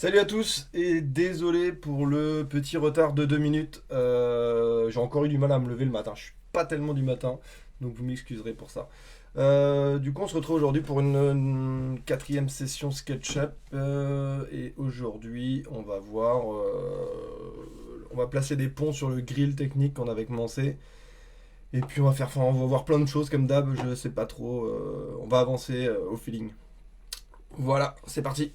Salut à tous et désolé pour le petit retard de 2 minutes. J'ai encore eu du mal à me lever le matin. Je suis pas tellement du matin, donc vous m'excuserez pour ça. Du coup, on se retrouve aujourd'hui pour une quatrième session SketchUp. Et aujourd'hui, on va voir. On va placer des ponts sur le grill technique qu'on avait commencé. Et puis on va voir plein de choses comme d'hab. Je sais pas trop. On va avancer au feeling. Voilà, c'est parti.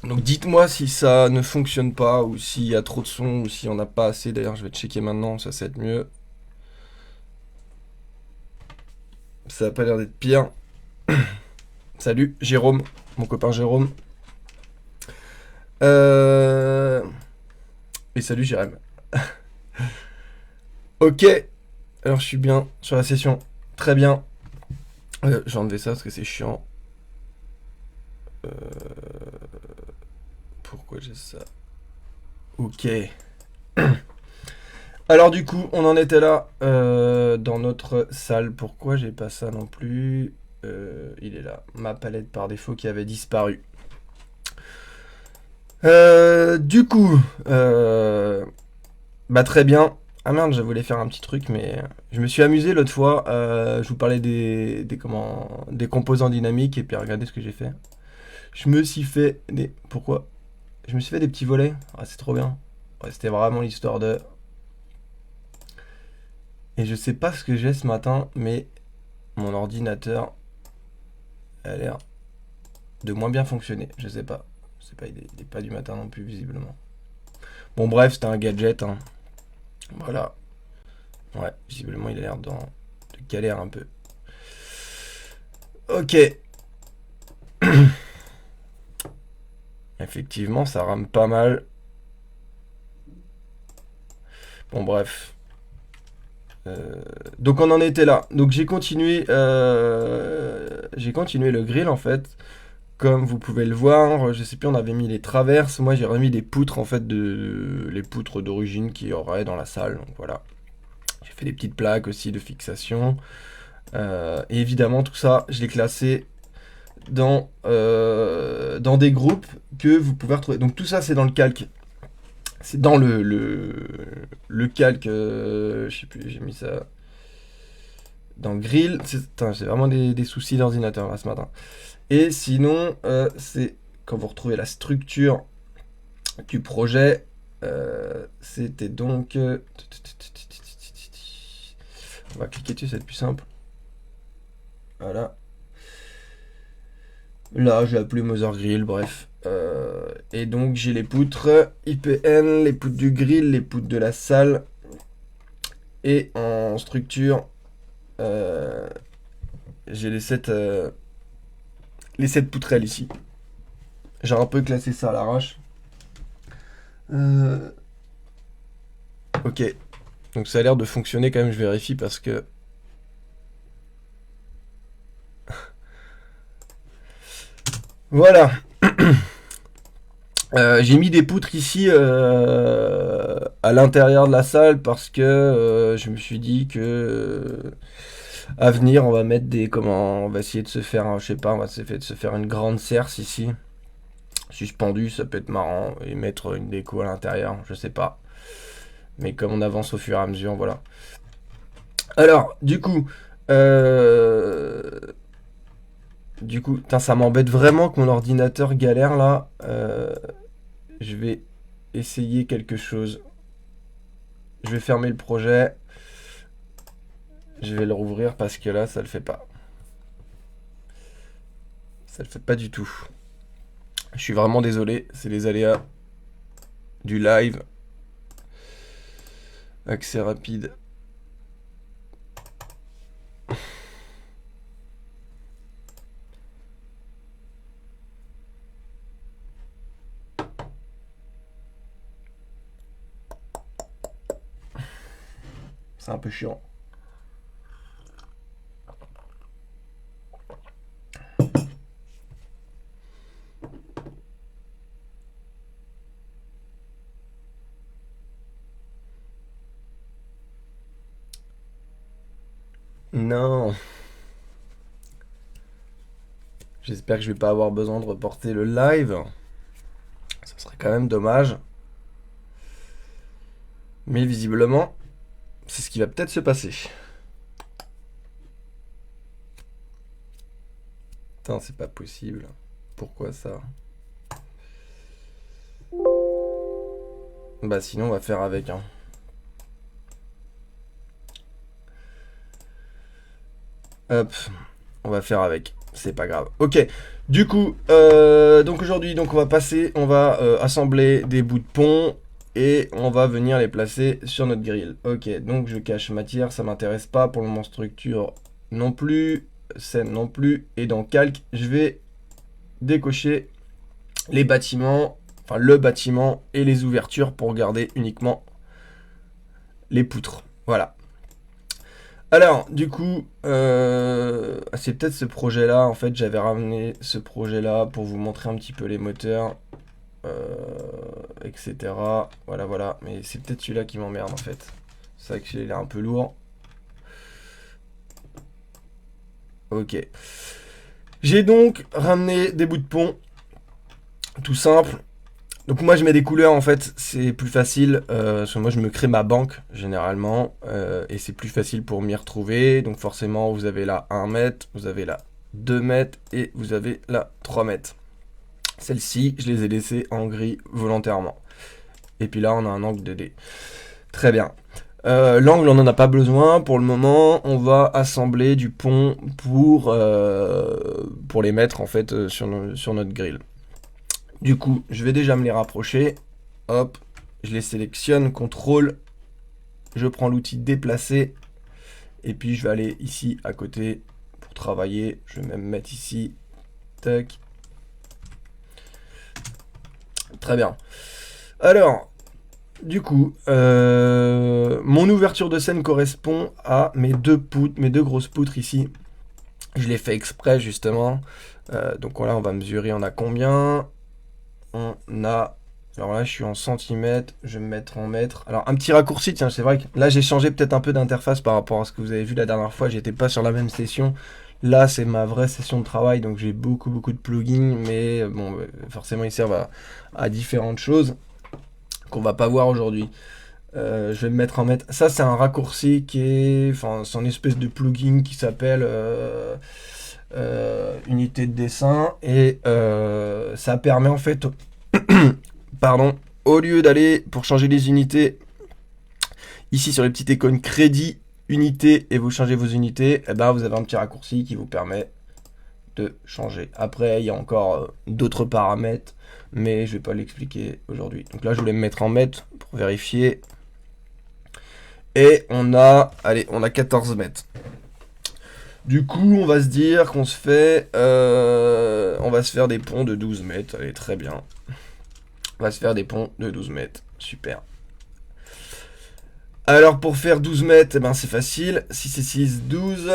Donc dites-moi si ça ne fonctionne pas ou s'il y a trop de son ou si on n'a pas assez. D'ailleurs, je vais checker maintenant, ça va être mieux. Ça a pas l'air d'être pire. Salut, Jérôme, mon copain Jérôme. Euh... Et salut Jérôme. Ok, alors je suis bien sur la session. Très bien. J'ai enlevé ça parce que c'est chiant. Euh... Pourquoi j'ai ça? Ok. Alors du coup, on en était là dans notre salle. Pourquoi j'ai pas ça non plus? Il est là. Ma palette par défaut qui avait disparu. Du coup, bah très bien. Ah merde, je voulais faire un petit truc, mais je me suis amusé l'autre fois. Je vous parlais des composants dynamiques et puis regardez ce que j'ai fait. Je me suis fait des pourquoi? Je me suis fait des petits volets. Ah, c'est trop bien. Ouais, c'était vraiment l'histoire de. Et je sais pas ce que j'ai ce matin, mais mon ordinateur a l'air de moins bien fonctionner. Je sais pas. Je sais pas, il est pas du matin non plus visiblement. Bon bref, c'était un gadget, hein. Voilà. Ouais, visiblement, il a l'air de galère un peu. Ok. Effectivement, ça rame pas mal. Bon, bref. Donc on en était là. Donc j'ai continué le grill en fait. Comme vous pouvez le voir, je sais plus, on avait mis les traverses. Moi, j'ai remis des poutres en fait les poutres d'origine qu'il y aurait dans la salle. Donc voilà. J'ai fait des petites plaques aussi de fixation. Et évidemment, tout ça, je l'ai classé dans des groupes que vous pouvez retrouver. Donc tout ça, c'est dans le calque. C'est dans le calque. Je sais plus, j'ai mis ça dans Grill. J'ai vraiment des soucis d'ordinateur là ce matin. Et sinon, c'est quand vous retrouvez la structure du projet. C'était donc. On va cliquer dessus, c'est plus simple. Voilà. Là, j'ai appelé Mother Grill, bref. Et donc, j'ai les poutres IPN, les poutres du grill, les poutres de la salle. Et en structure, euh, j'ai les sept poutrelles ici. J'ai un peu classé ça à l'arrache. Euh, ok. Donc, ça a l'air de fonctionner quand même, je vérifie parce que. Voilà. J'ai mis des poutres ici à l'intérieur de la salle parce que je me suis dit que à venir on va mettre on va essayer de se faire, je sais pas, on va essayer de se faire une grande cerce ici, suspendue, ça peut être marrant et mettre une déco à l'intérieur, je sais pas. Mais comme on avance au fur et à mesure, voilà. Alors, euh, ça m'embête vraiment que mon ordinateur galère là. Je vais essayer quelque chose. Je vais fermer le projet. Je vais le rouvrir parce que là, ça le fait pas. Ça le fait pas du tout. Je suis vraiment désolé. C'est les aléas du live. Accès rapide. C'est un peu chiant. Non. J'espère que je vais pas avoir besoin de reporter le live. Ça serait quand même dommage. Mais visiblement, c'est ce qui va peut-être se passer. Putain, c'est pas possible. Pourquoi ça? Bah sinon, on va faire avec, hein. Hop, on va faire avec. C'est pas grave. Ok, du coup, donc aujourd'hui, donc on va assembler des bouts de pont et on va venir les placer sur notre grille. Ok, donc je cache matière, ça m'intéresse pas. Pour le moment, structure non plus, scène non plus. Et dans calque, je vais décocher les bâtiments, enfin le bâtiment et les ouvertures pour garder uniquement les poutres. Voilà. Alors, du coup, c'est peut-être ce projet-là. En fait, j'avais ramené ce projet-là pour vous montrer un petit peu les moteurs, etc. Voilà, voilà. Mais c'est peut-être celui-là qui m'emmerde, en fait. C'est vrai qu'il est un peu lourd. Ok. J'ai donc ramené des bouts de pont. Tout simple. Donc moi je mets des couleurs en fait, c'est plus facile, parce que moi je me crée ma banque généralement, et c'est plus facile pour m'y retrouver. Donc forcément vous avez là 1 mètre, vous avez là 2 mètres et vous avez là 3 mètres. Celles-ci je les ai laissées en gris volontairement. Et puis là on a un angle 2D. Très bien. L'angle on n'en a pas besoin pour le moment, on va assembler du pont pour les mettre en fait sur notre grille. Du coup, je vais déjà me les rapprocher. Hop, je les sélectionne, contrôle. Je prends l'outil déplacer. Et puis, je vais aller ici à côté pour travailler. Je vais même mettre ici. Tac. Très bien. Alors, du coup, mon ouverture de scène correspond à mes deux grosses poutres ici. Je l'ai fait exprès, justement. Donc voilà, on va mesurer, on a combien ? On a, alors là je suis en centimètres, je vais me mettre en mètres. Alors un petit raccourci, tiens, c'est vrai que là j'ai changé peut-être un peu d'interface par rapport à ce que vous avez vu la dernière fois, j'étais pas sur la même session. Là c'est ma vraie session de travail, donc j'ai beaucoup de plugins, mais bon, forcément ils servent à différentes choses qu'on va pas voir aujourd'hui. Je vais me mettre en mètres. Ça c'est un raccourci qui est, enfin c'est une espèce de plugin qui s'appelle unité de dessin et ça permet en fait pardon, au lieu d'aller pour changer les unités ici sur les petites icônes crédit unité et vous changez vos unités, et ben vous avez un petit raccourci qui vous permet de changer. Après il y a encore d'autres paramètres mais je vais pas l'expliquer aujourd'hui. Donc là je voulais me mettre en mètres pour vérifier et on a 14 mètres. Du coup, on va se dire qu'on se fait... on va se faire des ponts de 12 mètres. Allez, très bien. On va se faire des ponts de 12 mètres. Super. Alors, pour faire 12 mètres, eh ben, c'est facile. 6 et 6, 12.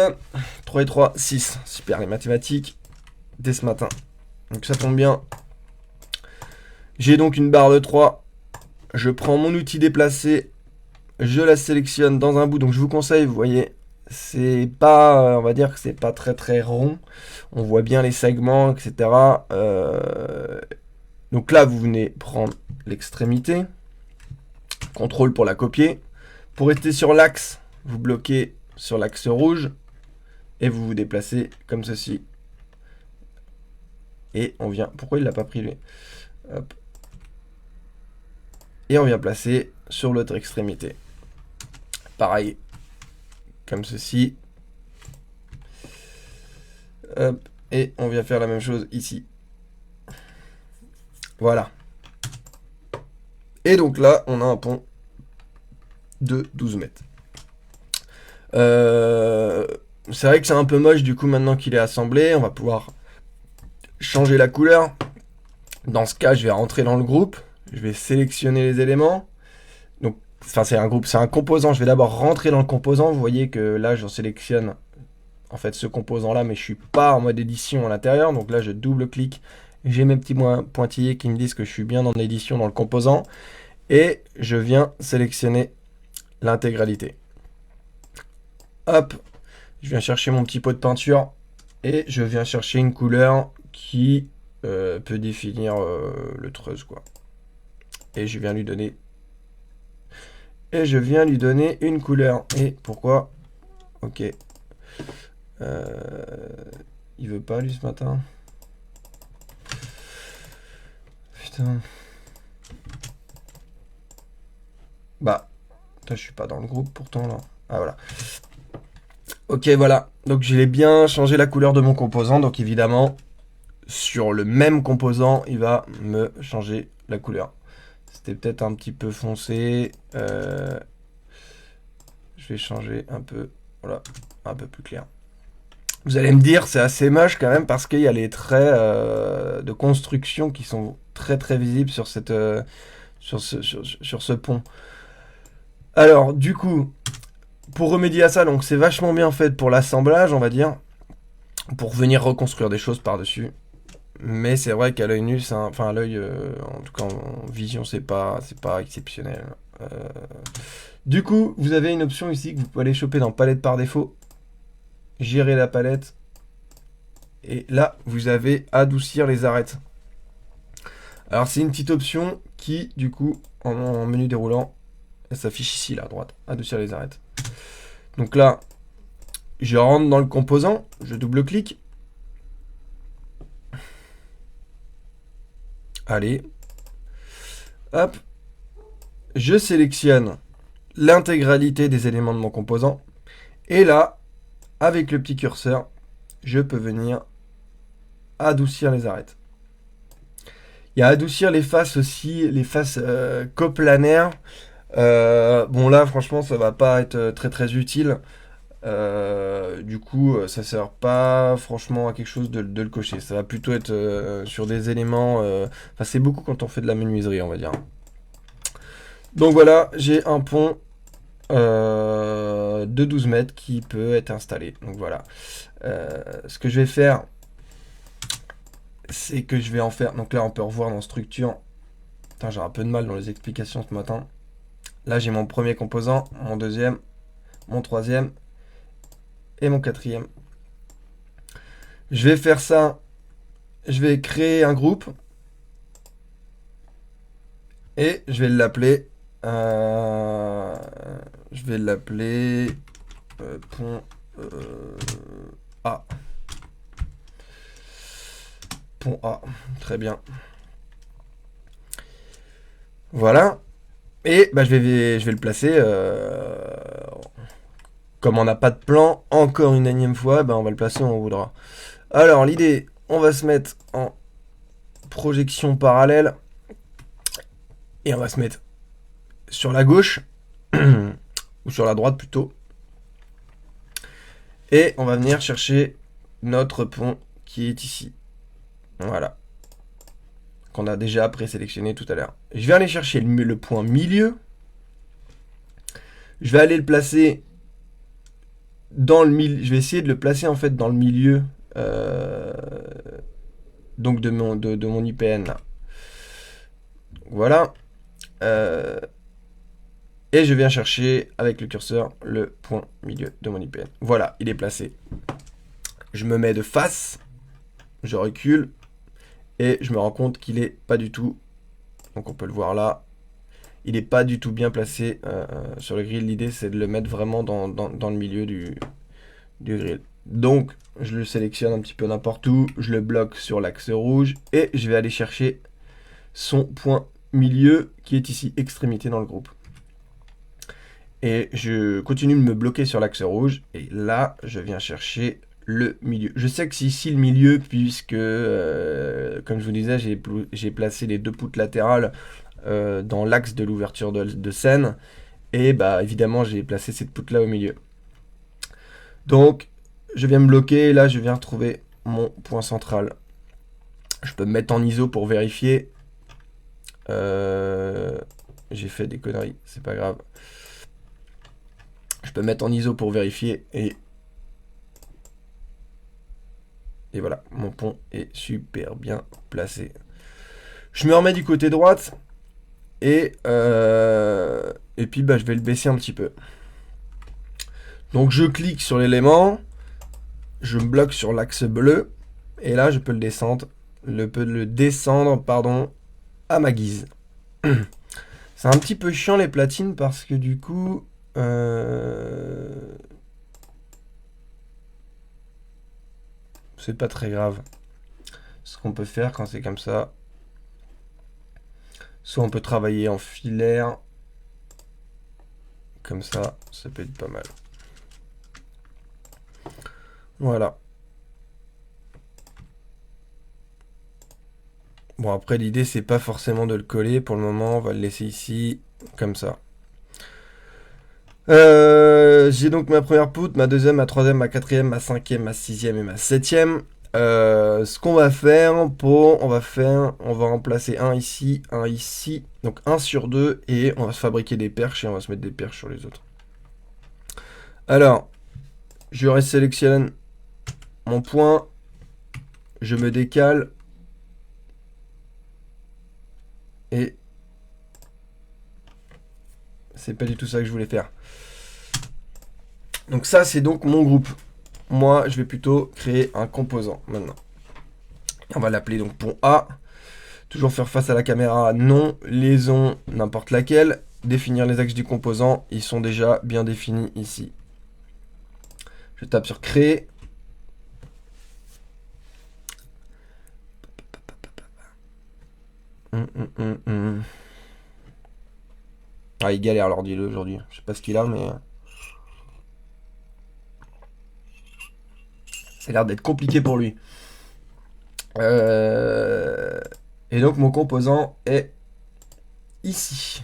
3 et 3, 6. Super, les mathématiques. Dès ce matin. Donc, ça tombe bien. J'ai donc une barre de 3. Je prends mon outil déplacé. Je la sélectionne dans un bout. Donc, je vous conseille, vous voyez... C'est pas, on va dire que c'est pas très rond. On voit bien les segments, etc. Donc là, vous venez prendre l'extrémité. Contrôle pour la copier. Pour rester sur l'axe, vous bloquez sur l'axe rouge. Et vous vous déplacez comme ceci. Et on vient... Pourquoi il l'a pas pris lui? Hop. Et on vient placer sur l'autre extrémité. Pareil. Comme ceci. Hop, et on vient faire la même chose ici. Voilà. Et donc là, on a un pont de 12 mètres. C'est vrai que c'est un peu moche du coup maintenant qu'il est assemblé. On va pouvoir changer la couleur. Dans ce cas, je vais rentrer dans le groupe. Je vais sélectionner les éléments. Donc, enfin, c'est un groupe, c'est un composant. Je vais d'abord rentrer dans le composant. Vous voyez que là, j'en sélectionne en fait ce composant-là, mais je suis pas en mode édition à l'intérieur. Donc là, je double-clique. J'ai mes petits pointillés qui me disent que je suis bien dans l'édition dans le composant. Et je viens sélectionner l'intégralité. Hop, je viens chercher mon petit pot de peinture et je viens chercher une couleur qui peut définir le treuze, quoi. Et je viens lui donner une couleur. Et pourquoi? Ok. Il veut pas, lui, ce matin. Putain. Bah, je suis pas dans le groupe pourtant là. Ah voilà. Ok, voilà. Donc j'ai bien changé la couleur de mon composant. Donc évidemment, sur le même composant, il va me changer la couleur. C'était peut-être un petit peu foncé. Je vais changer un peu. Voilà, un peu plus clair. Vous allez me dire, c'est assez moche quand même parce qu'il y a les traits de construction qui sont très très visibles sur cette sur ce pont. Alors, du coup, pour remédier à ça, donc c'est vachement bien fait pour l'assemblage, on va dire, pour venir reconstruire des choses par-dessus. Mais c'est vrai qu'à l'œil nu, enfin à l'œil, en tout cas en vision, c'est pas exceptionnel. Du coup, vous avez une option ici que vous pouvez aller choper dans palette par défaut, gérer la palette, et là, vous avez adoucir les arêtes. Alors c'est une petite option qui, du coup, en menu déroulant, elle s'affiche ici, là, à droite, adoucir les arêtes. Donc là, je rentre dans le composant, je double-clique. Allez. Hop. Je sélectionne l'intégralité des éléments de mon composant. Et là, avec le petit curseur, je peux venir adoucir les arêtes. Il y a adoucir les faces aussi, les faces coplanaires. Bon là, franchement, ça va pas être très très utile. Du coup, ça sert pas franchement à quelque chose de le cocher. Ça va plutôt être sur des éléments. Enfin, c'est beaucoup quand on fait de la menuiserie, on va dire. Donc voilà, j'ai un pont de 12 mètres qui peut être installé. Donc voilà. Ce que je vais faire, c'est que je vais en faire. Donc là, on peut revoir dans structure. Putain, j'ai un peu de mal dans les explications ce matin. Là, j'ai mon premier composant, mon deuxième, mon troisième et mon quatrième. Je vais faire ça. Je vais créer un groupe et je vais l'appeler. Pont A. Pont A. Très bien. Voilà. Et bah, je vais le placer. Comme on n'a pas de plan, encore une énième fois, bah, on va le placer où on voudra. Alors, l'idée, on va se mettre en projection parallèle. Et on va se mettre sur la gauche. Ou sur la droite plutôt. Et on va venir chercher notre pont qui est ici. Voilà. Qu'on a déjà présélectionné tout à l'heure. Je vais aller chercher le point milieu. Je vais aller le placer dans le milieu. Je vais essayer de le placer en fait dans le milieu donc de mon IPN là. Voilà. Et je viens chercher avec le curseur le point milieu de mon IPN. Voilà, il est placé. Je me mets de face. Je recule. Et je me rends compte qu'il est pas du tout. Donc on peut le voir là. Il n'est pas du tout bien placé sur le grill. L'idée c'est de le mettre vraiment dans le milieu du grill. Donc je le sélectionne un petit peu n'importe où. Je le bloque sur l'axe rouge. Et je vais aller chercher son point milieu qui est ici, extrémité dans le groupe. Et je continue de me bloquer sur l'axe rouge. Et là, je viens chercher le milieu. Je sais que c'est ici le milieu puisque, comme je vous disais, j'ai placé les deux poutres latérales dans l'axe de l'ouverture de scène. Et bah évidemment, j'ai placé cette poutre-là au milieu. Donc, je viens me bloquer. Et là, je viens retrouver mon point central. Je peux me mettre en ISO pour vérifier. J'ai fait des conneries, c'est pas grave. Je peux mettre en ISO pour vérifier et voilà, mon pont est super bien placé. Je me remets du côté droite et puis bah, je vais le baisser un petit peu. Donc je clique sur l'élément, je me bloque sur l'axe bleu Et là, je peux le descendre. Pardon, à ma guise. C'est un petit peu chiant les platines parce que du coup... c'est pas très grave. Ce qu'on peut faire quand c'est comme ça. Soit on peut travailler en filaire. Comme ça peut être pas mal. Voilà. Bon, après, l'idée, c'est pas forcément de le coller. Pour le moment, on va le laisser ici, comme ça. J'ai donc ma première poutre, ma deuxième, ma troisième, ma quatrième, ma cinquième, ma sixième et ma septième. Ce qu'on va faire, on va remplacer un ici, donc 1 sur 2, et on va se fabriquer des perches et on va se mettre des perches sur les autres. Alors, je sélectionne mon point, je me décale, et c'est pas du tout ça que je voulais faire. Donc ça, c'est donc mon groupe. Moi, je vais plutôt créer un composant maintenant. On va l'appeler donc pont A. Toujours faire face à la caméra, non. Liaison, n'importe laquelle. Définir les axes du composant, ils sont déjà bien définis ici. Je tape sur créer. Ah, il galère l'ordi aujourd'hui. Je sais pas ce qu'il a, mais... ça a l'air d'être compliqué pour lui. Et donc mon composant est ici.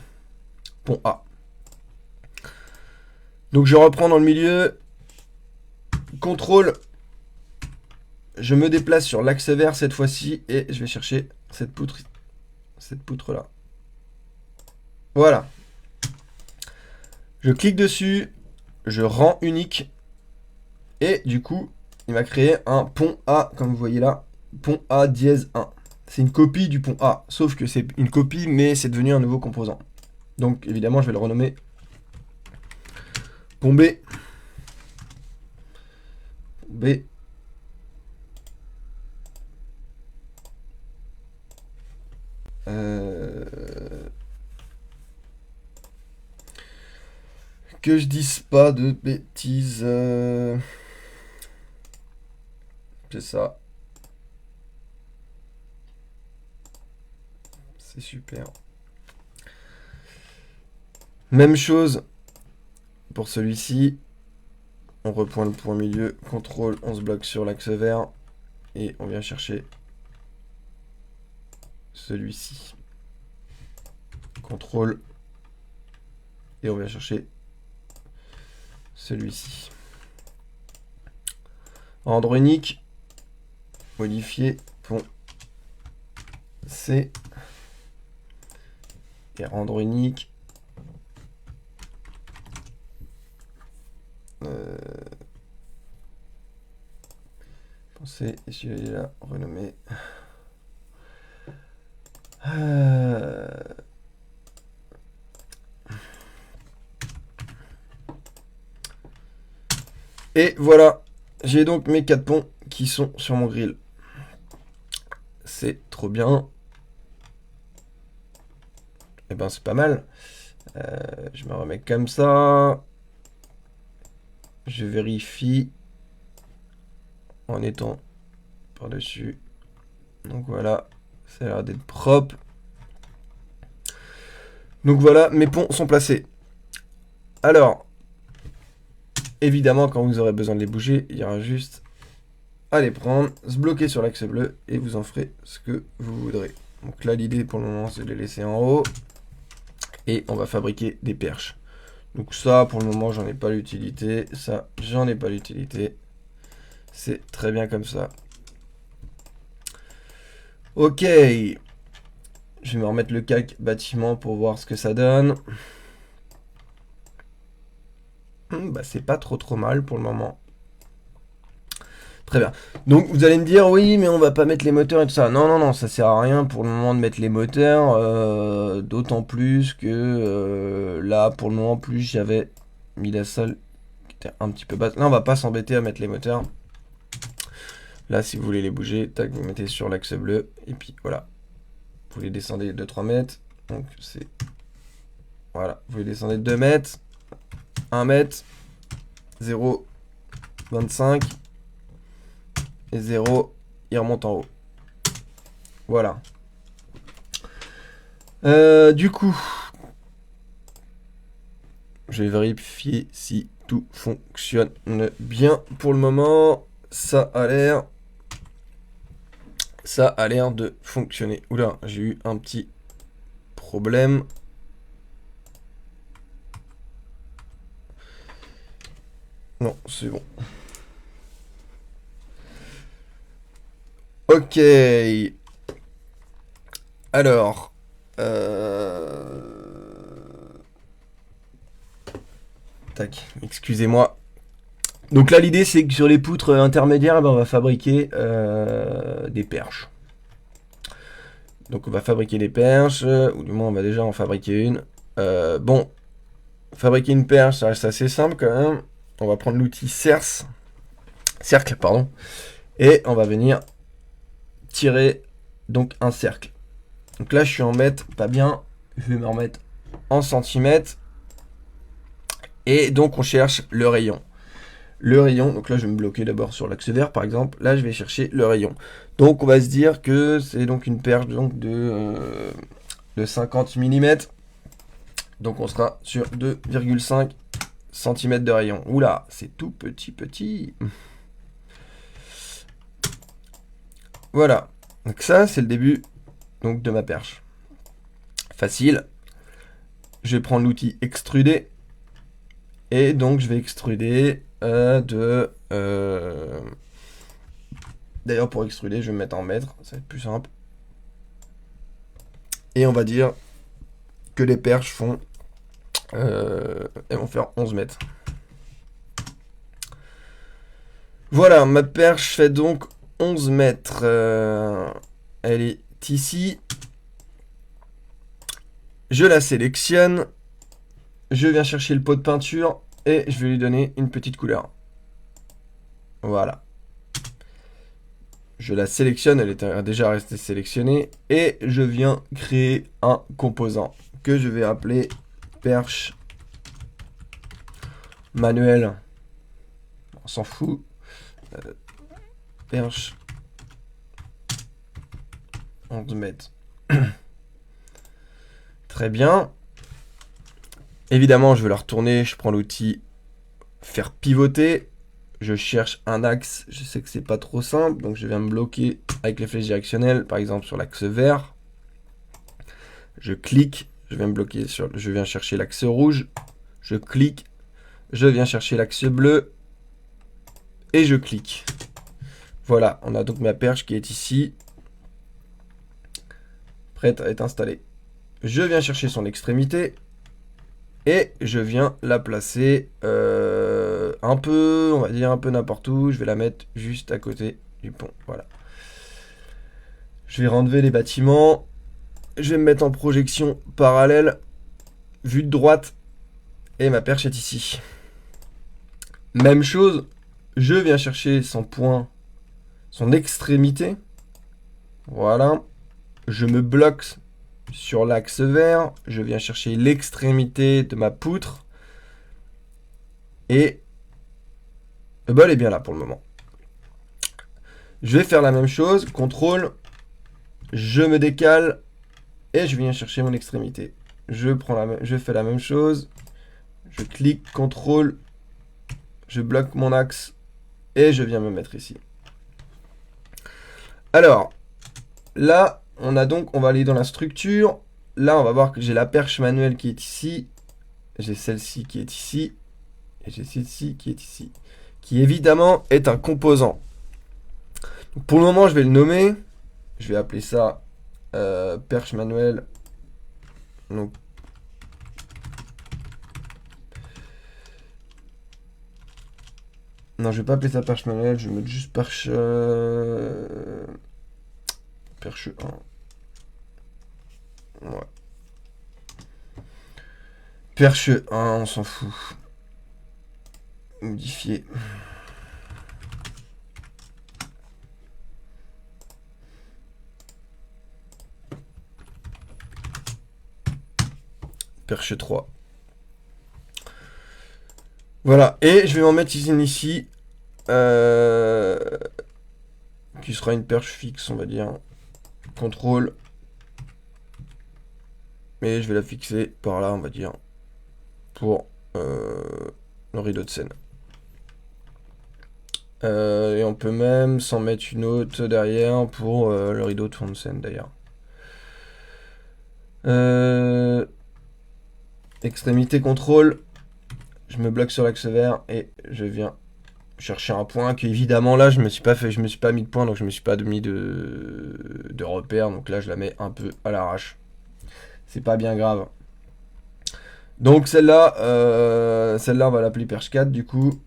Pont A. Donc je reprends dans le milieu. Contrôle. Je me déplace sur l'axe vert cette fois-ci et je vais chercher cette poutre là. Voilà. Je clique dessus. Je rends unique. Et du coup, il m'a créé un pont A, comme vous voyez là. Pont A dièse 1. C'est une copie du pont A. Sauf que c'est une copie, mais c'est devenu un nouveau composant. Donc évidemment, je vais le renommer pont B. B. Que je dise pas de bêtises. C'est ça. C'est super. Même chose pour celui-ci. On reprend le point milieu. Contrôle, on se bloque sur l'axe vert. Et on vient chercher celui-ci. Contrôle. Et on vient chercher celui-ci. Ordre unique. Modifier. Pont C. Et rendre unique. Pensez, et celui-là, renommé. Et voilà, j'ai donc mes 4 ponts qui sont sur mon grill. C'est trop bien. Et ben c'est pas mal. Je me remets comme ça. Je vérifie en étant par-dessus. Donc voilà, ça a l'air d'être propre. Donc voilà, mes ponts sont placés. Alors, évidemment, quand vous aurez besoin de les bouger, il y aura juste à les prendre, se bloquer sur l'axe bleu et vous en ferez ce que vous voudrez. Donc là, l'idée pour le moment, c'est de les laisser en haut. Et on va fabriquer des perches. Donc ça, pour le moment, j'en ai pas l'utilité. Ça, j'en ai pas l'utilité. C'est très bien comme ça. Ok. Je vais me remettre le calque bâtiment pour voir ce que ça donne. Bah, c'est pas trop mal pour le moment. Très bien. Donc vous allez me dire, oui, mais on va pas mettre les moteurs et tout ça. Non, ça sert à rien pour le moment de mettre les moteurs. D'autant plus que là, pour le moment, plus j'avais mis la salle qui était un petit peu basse. Là, on va pas s'embêter à mettre les moteurs. Là, si vous voulez les bouger, tac, vous mettez sur l'axe bleu. Et puis voilà. Vous les descendez de 3 mètres. Donc c'est... Voilà. Vous les descendez de 2 mètres. 1 mètre. 0. 25. Et 0. Il remonte en haut. Voilà. Du coup, je vais vérifier si tout fonctionne bien. Pour le moment, ça a l'air de fonctionner. Oula, j'ai eu un petit problème. Non, c'est bon. Ok. Alors. Tac, excusez-moi. Donc là, l'idée, c'est que sur les poutres intermédiaires, ben, on va fabriquer des perches. Donc on va fabriquer des perches, ou du moins on va déjà en fabriquer une. Bon, fabriquer une perche, ça reste assez simple quand même. On va prendre l'outil cercle, pardon, et on va venir tirer donc un cercle. Donc là, je suis en mètres, pas bien. Je vais me remettre en centimètres. Et donc on cherche le rayon. Le rayon, donc là je vais me bloquer d'abord sur l'axe vert par exemple, là je vais chercher le rayon. Donc on va se dire que c'est donc une perche donc de 50 mm. Donc on sera sur 2,5 cm de rayon. Oula, c'est tout petit. Voilà, donc ça c'est le début donc, de ma perche. Facile. Je vais prendre l'outil extruder. Et donc je vais extruder D'ailleurs pour extruder, je vais me mettre en mètres, ça va être plus simple. Et on va dire que les perches font... elles vont faire 11 mètres. Voilà, ma perche fait donc 11 mètres. Elle est ici. Je la sélectionne. Je viens chercher le pot de peinture et je vais lui donner une petite couleur. Voilà. Je la sélectionne, elle était déjà restée sélectionnée. Et je viens créer un composant que je vais appeler perche manuel. On s'en fout. Perche 11 mètres. Très bien. Évidemment, je vais la retourner. Je prends l'outil faire pivoter. Je cherche un axe. Je sais que c'est pas trop simple. Donc, je viens me bloquer avec les flèches directionnelles. Par exemple, sur l'axe vert. Je clique. Je viens me bloquer sur... Je viens chercher l'axe rouge. Je clique. Je viens chercher l'axe bleu. Et je clique. Voilà. On a donc ma perche qui est ici. Prête à être installée. Je viens chercher son extrémité. Et je viens la placer un peu, on va dire un peu n'importe où. Je vais la mettre juste à côté du pont. Voilà. Je vais renlever les bâtiments. Je vais me mettre en projection parallèle. Vue de droite. Et ma perche est ici. Même chose. Je viens chercher son point, son extrémité. Voilà. Je me bloque sur l'axe vert, je viens chercher l'extrémité de ma poutre. Et bah, elle est bien là pour le moment. Je vais faire la même chose, contrôle, je me décale et je viens chercher mon extrémité. Je fais la même chose, je clique, contrôle, je bloque mon axe et je viens me mettre ici. Alors, là, on va aller dans la structure. Là, on va voir que j'ai la perche manuelle qui est ici. J'ai celle-ci qui est ici. Et j'ai celle-ci qui est ici. Qui évidemment est un composant. Donc, pour le moment, je vais le nommer. Je vais appeler ça perche manuelle. Donc, non, je vais pas appeler ça perche manuelle. Je vais mettre juste perche... perche 1. Ouais. Perche 1, on s'en fout. Modifier. perche 3. Voilà, et je vais en mettre une ici, qui sera une perche fixe, on va dire. Contrôle. Et je vais la fixer par là, on va dire, pour le rideau de scène. Et on peut même s'en mettre une autre derrière pour le rideau de fond de scène, d'ailleurs. Extrémité contrôle. Je me bloque sur l'axe vert et je viens chercher un point que évidemment là je me suis pas mis de point, donc je me suis pas mis de repère, donc là je la mets un peu à l'arrache. C'est pas bien grave. Donc celle-là on va l'appeler perche 4 du coup.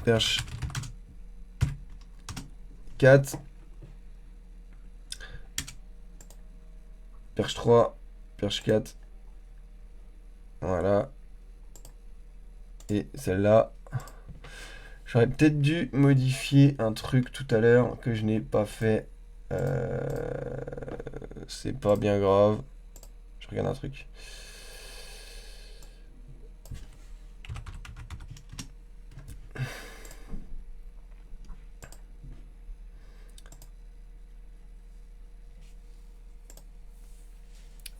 Perche 4. Perche 3. Perche 4. Voilà. Et celle-là, j'aurais peut-être dû modifier un truc tout à l'heure que je n'ai pas fait. C'est pas bien grave. Je regarde un truc.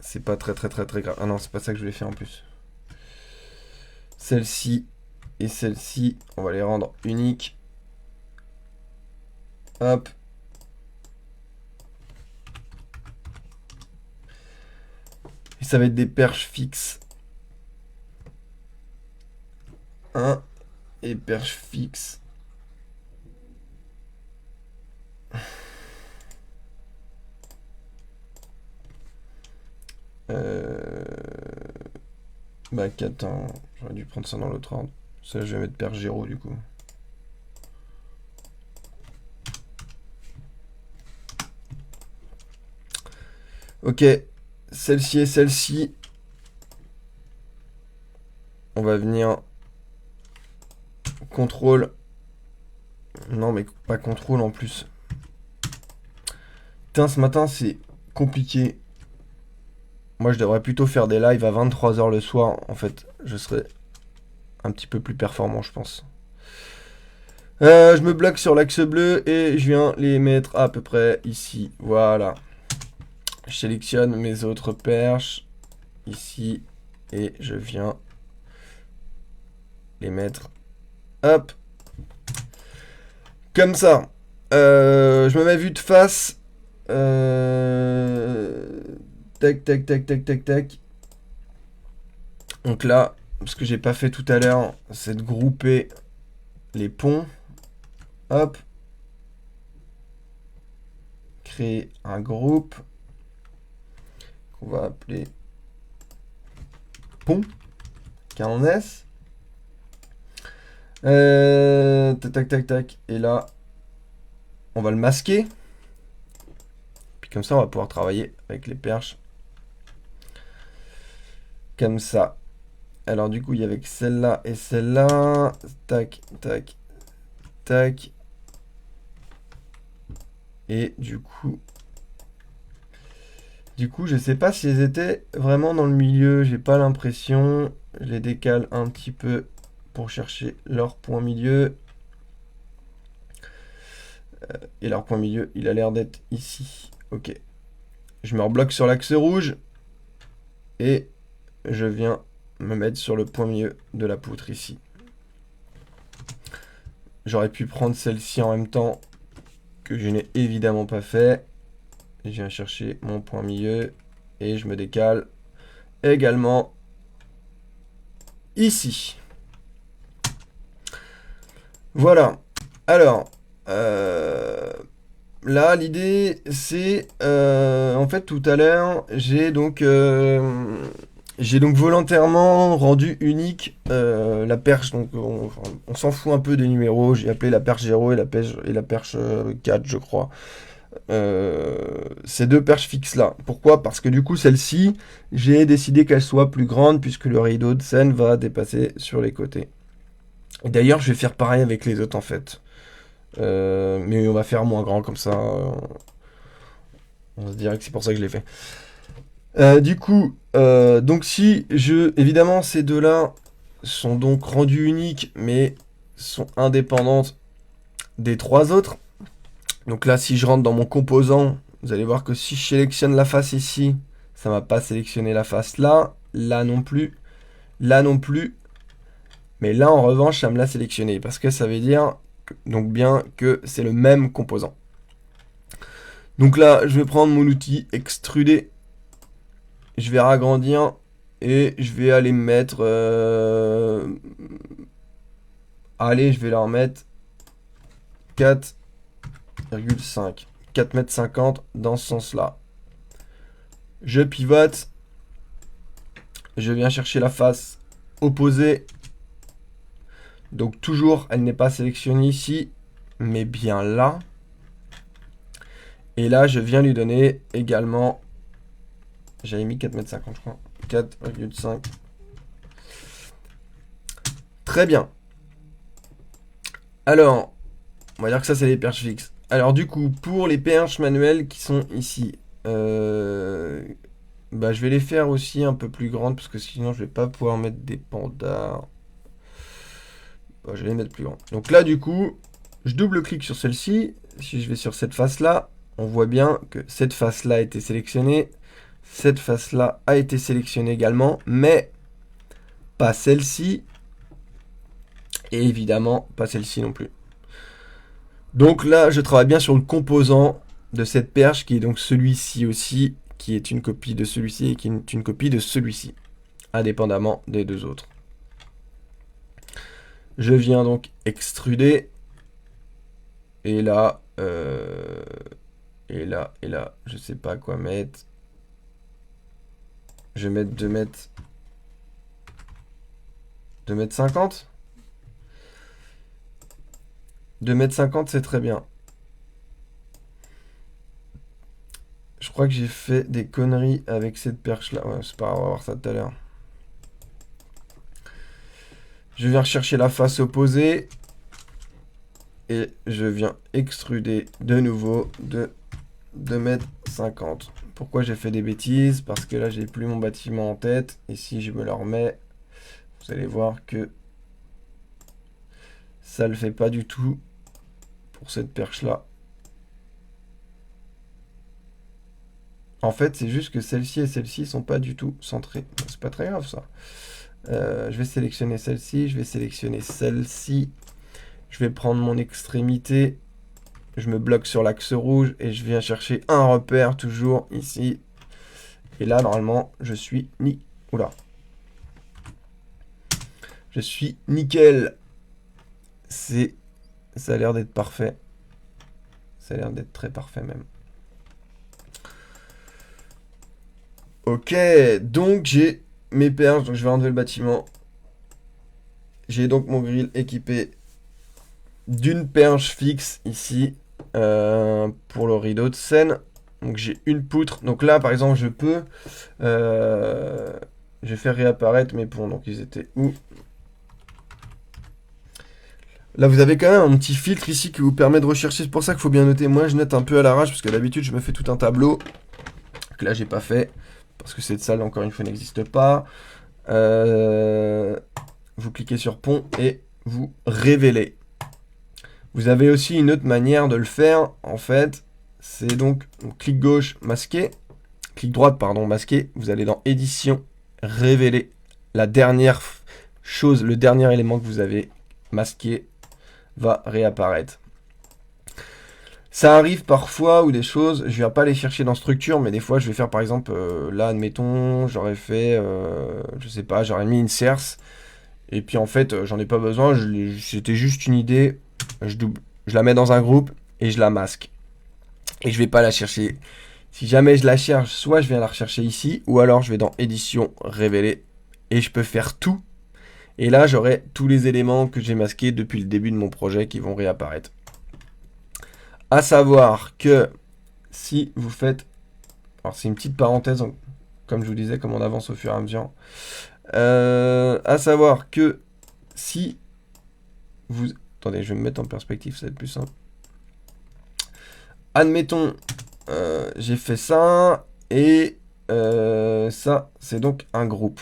C'est pas très grave. Ah non, c'est pas ça que je voulais faire en plus. Celle-ci et celle-ci, on va les rendre uniques. Hop. Et ça va être des perches fixes. 1 et perche fixe. Bah 4 ans, j'aurais dû prendre ça dans l'autre ordre. Ça je vais mettre perche 0 du coup. Ok, celle-ci et celle-ci. On va venir contrôle. Non mais pas contrôle en plus. Putain, ce matin c'est compliqué. Moi je devrais plutôt faire des lives à 23h le soir. En fait, je serais un petit peu plus performant je pense. Je me bloque sur l'axe bleu et je viens les mettre à peu près ici. Voilà. Je sélectionne mes autres perches ici et je viens les mettre. Hop. Comme ça. Je me mets vue de face. Tac, tac, tac, tac, tac, tac. Donc là, ce que j'ai pas fait tout à l'heure, c'est de grouper les ponts. Hop. Créer un groupe qu'on va appeler pont. Car en S. Tac, tac, tac, tac. Et là, on va le masquer. Puis comme ça, on va pouvoir travailler avec les perches. Comme ça. Alors du coup, il y avait celle-là et celle-là. Tac, tac, tac. Et du coup, je sais pas si elles étaient vraiment dans le milieu. J'ai pas l'impression. Je les décale un petit peu pour chercher leur point milieu. Et leur point milieu, il a l'air d'être ici. Ok. Je me rebloque sur l'axe rouge. Et je viens me mettre sur le point milieu de la poutre ici. J'aurais pu prendre celle-ci en même temps, que je n'ai évidemment pas fait. Je viens chercher mon point milieu et je me décale également ici. Voilà. Alors, là, l'idée, c'est... en fait, tout à l'heure, j'ai donc volontairement rendu unique la perche. Donc, on s'en fout un peu des numéros. J'ai appelé la perche 0 et la perche 4, je crois. Ces deux perches fixes là. Pourquoi? Parce que du coup, celle-ci, j'ai décidé qu'elle soit plus grande puisque le rideau de scène va dépasser sur les côtés. Et d'ailleurs, je vais faire pareil avec les autres en fait. Mais on va faire moins grand comme ça. On se dirait que c'est pour ça que je l'ai fait. Donc si je... Évidemment, ces deux-là sont donc rendues uniques, mais sont indépendantes des trois autres. Donc là, si je rentre dans mon composant, vous allez voir que si je sélectionne la face ici, ça ne va pas sélectionner la face là, là non plus, là non plus. Mais là, en revanche, ça me l'a sélectionné, parce que ça veut dire donc bien que c'est le même composant. Donc là, je vais prendre mon outil extruder, je vais ragrandir, et je vais aller mettre... Allez, je vais leur mettre 4,5. 4,50 m dans ce sens-là. Je pivote. Je viens chercher la face opposée. Donc toujours, elle n'est pas sélectionnée ici, mais bien là. Et là, je viens lui donner également... J'avais mis 4,50 m, je crois. 4,5. Très bien. Alors, on va dire que ça, c'est les perches fixes. Alors du coup, pour les perches manuelles qui sont ici, je vais les faire aussi un peu plus grandes, parce que sinon, je vais pas pouvoir mettre des pandards. Je vais les mettre plus grandes. Donc là, du coup, je double-clique sur celle-ci. Si je vais sur cette face-là, on voit bien que cette face-là a été sélectionnée. Cette face-là a été sélectionnée également, mais pas celle-ci. Et évidemment, pas celle-ci non plus. Donc là, je travaille bien sur le composant de cette perche, qui est donc celui-ci aussi, qui est une copie de celui-ci et qui est une copie de celui-ci, indépendamment des deux autres. Je viens donc extruder. Et là, et là, je sais pas quoi mettre. Je vais mettre 2,50 m. 2,50 m, c'est très bien. Je crois que j'ai fait des conneries avec cette perche-là. Ouais, c'est pas grave, on va voir ça tout à l'heure. Je viens rechercher la face opposée. Et je viens extruder de nouveau de 2,50 m. Pourquoi j'ai fait des bêtises? Parce que là, j'ai plus mon bâtiment en tête. Et si je me le remets, vous allez voir que ça le fait pas du tout pour cette perche-là. En fait, c'est juste que celle-ci et celle-ci sont pas du tout centrées. C'est pas très grave, ça. Je vais sélectionner celle-ci, je vais sélectionner celle-ci. Je vais prendre mon extrémité. Je me bloque sur l'axe rouge et je viens chercher un repère toujours ici. Et là, normalement, je suis Oula. Je suis nickel. Ça a l'air d'être parfait. Ça a l'air d'être très parfait même. Ok, donc j'ai mes perches. Donc je vais enlever le bâtiment. J'ai donc mon grill équipé d'une perche fixe ici pour le rideau de scène. Donc j'ai une poutre. Donc là, par exemple, je peux... je vais faire réapparaître mes ponts. Donc ils étaient où? Là, vous avez quand même un petit filtre ici qui vous permet de rechercher. C'est pour ça qu'il faut bien noter. Moi, je note un peu à l'arrache parce que d'habitude, je me fais tout un tableau. Que là, j'ai pas fait parce que cette salle, encore une fois, n'existe pas. Vous cliquez sur pont et vous révélez. Vous avez aussi une autre manière de le faire. En fait, c'est donc clic gauche, masquer. Clic droite, pardon, masquer. Vous allez dans édition, révéler. La dernière chose, le dernier élément que vous avez masqué va réapparaître. Ça arrive parfois où des choses, je viens pas les chercher dans structure, mais des fois je vais faire par exemple, là admettons, j'aurais fait, je sais pas, j'aurais mis une serce, et puis en fait j'en ai pas besoin, c'était juste une idée, je la mets dans un groupe et je la masque. Et je vais pas la chercher. Si jamais je la cherche, soit je viens la rechercher ici, ou alors je vais dans édition, révéler, et je peux faire tout. Et là, j'aurai tous les éléments que j'ai masqués depuis le début de mon projet qui vont réapparaître. À savoir que si vous faites... Alors, c'est une petite parenthèse, comme je vous disais, comme on avance au fur et à mesure. À savoir que si vous... Attendez, je vais me mettre en perspective, ça va être plus simple. Admettons, j'ai fait ça, et Ça, c'est donc un groupe.